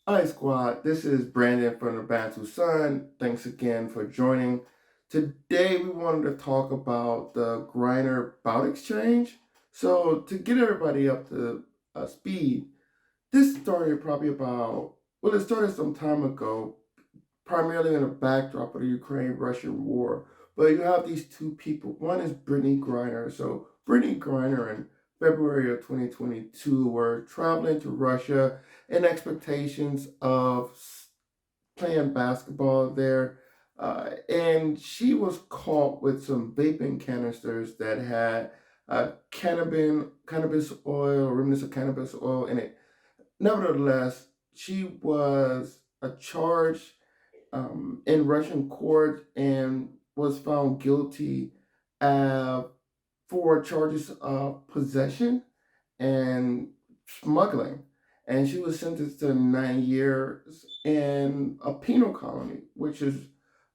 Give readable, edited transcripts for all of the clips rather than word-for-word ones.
Hi, squad. This is Brandon from the Bantu Sun. Thanks again for joining. Today, we wanted to talk about the Griner Bout exchange. So, to get everybody up to speed, this started probably it started some time ago, primarily in the backdrop of the Ukraine-Russian war. But you have these two people. One is Brittany Griner. So Brittany Griner in February of 2022 were traveling to Russia in expectations of playing basketball there. And she was caught with some vaping canisters that had cannabis oil, remnants of cannabis oil in it. Nevertheless, she was charged in Russian court and was found guilty uh, for charges of possession and smuggling. And she was sentenced to 9 years in a penal colony, which is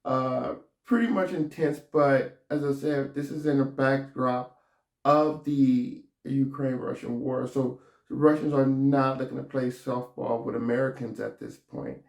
uh, pretty much intense. But as I said, this is in a backdrop of the Ukraine Russian war. So the Russians are not looking to play softball with Americans at this point.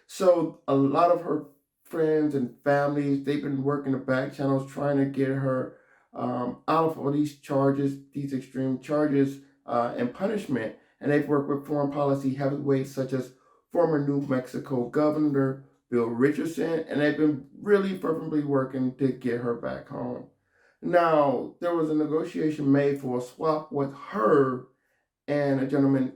So a lot of her friends and families, they've been working the back channels trying to get her out of all these charges, these extreme charges and punishment. And they've worked with foreign policy heavyweights such as former New Mexico Governor Bill Richardson, and they've been really fervently working to get her back home. Now, there was a negotiation made for a swap with her and a gentleman,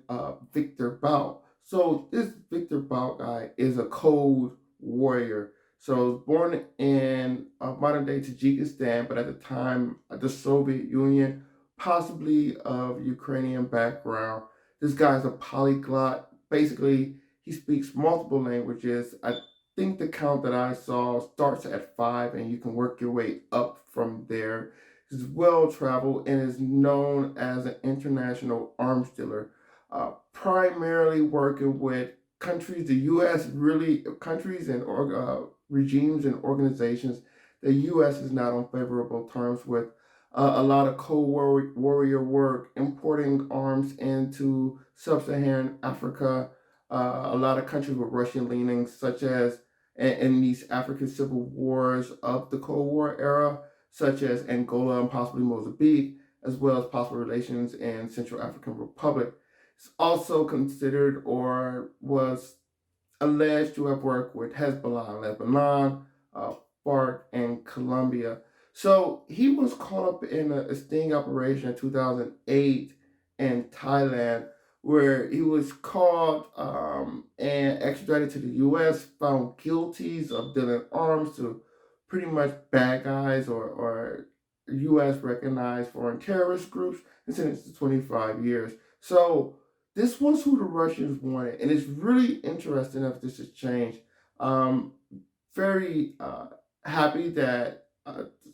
Victor Bout. So this Victor Bout guy is a cold warrior. So born in modern day Tajikistan, but at the time the Soviet Union, possibly of Ukrainian background. This guy's a polyglot. Basically, he speaks multiple languages. I think the count that I saw starts at five, and you can work your way up from there. He's well traveled and is known as an international arms dealer, primarily working with countries, the U.S. really countries and regimes and organizations the U.S. is not on favorable terms with. A lot of cold warrior work, importing arms into sub-Saharan Africa, a lot of countries with Russian leanings, such as in these African civil wars of the Cold War era, such as Angola and possibly Mozambique, as well as possible relations in Central African Republic. It's also considered or was alleged to have worked with Hezbollah in Lebanon, uh, FARC, and Colombia. So he was caught up in a sting operation in 2008 in Thailand, where he was caught and extradited to the U.S., found guilty of dealing arms to pretty much bad guys or U.S. recognized foreign terrorist groups, and sentenced to 25 years. So this was who the Russians wanted, and it's really interesting if this has changed. Um, very happy that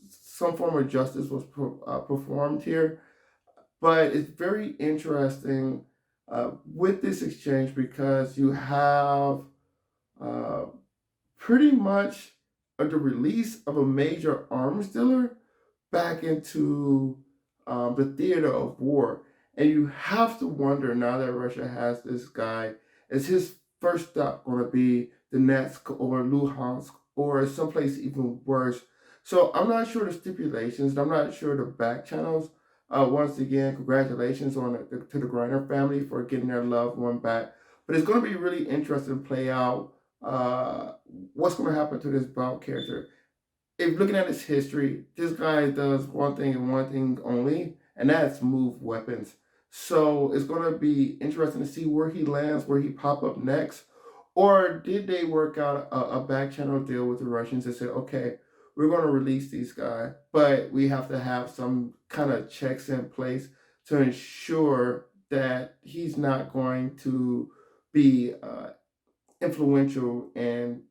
some form of justice was performed here, but it's very interesting with this exchange because you have uh, pretty much the release of a major arms dealer back into the theater of war. And you have to wonder now that Russia has this guy, is his first stop going to be Donetsk or Luhansk or someplace even worse? So I'm not sure the stipulations, I'm not sure the back channels. Once again, congratulations to the Griner family for getting their loved one back. But it's going to be really interesting to play out what's going to happen to this Bout character. If looking at his history, this guy does one thing and one thing only, and that's move weapons. So it's going to be interesting to see where he lands, where he pop up next. Or did they work out a back channel deal with the Russians and say, okay, we're going to release these guys, but we have to have some kind of checks in place to ensure that he's not going to be influential in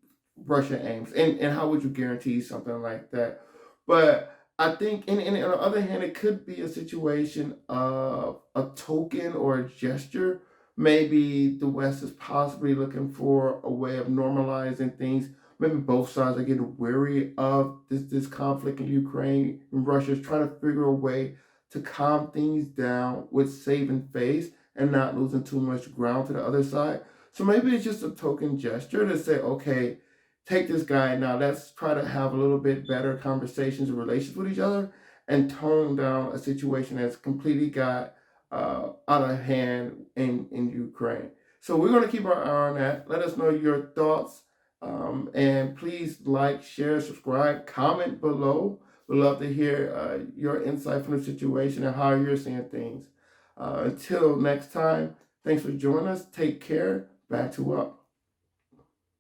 Russia aims, and how would you guarantee something like that? But I think, and on the other hand, it could be a situation of a token or a gesture. Maybe the West is possibly looking for a way of normalizing things. Maybe both sides are getting weary of this conflict in Ukraine, and Russia is trying to figure a way to calm things down with saving face and not losing too much ground to the other side. So maybe it's just a token gesture to say, okay, take this guy now. Let's try to have a little bit better conversations and relations with each other, and tone down a situation that's completely got out of hand in Ukraine. So we're going to keep our eye on that. Let us know your thoughts, and please like, share, subscribe, comment below. We'd love to hear your insight from the situation and how you're seeing things. Until next time, thanks for joining us. Take care. Back to up.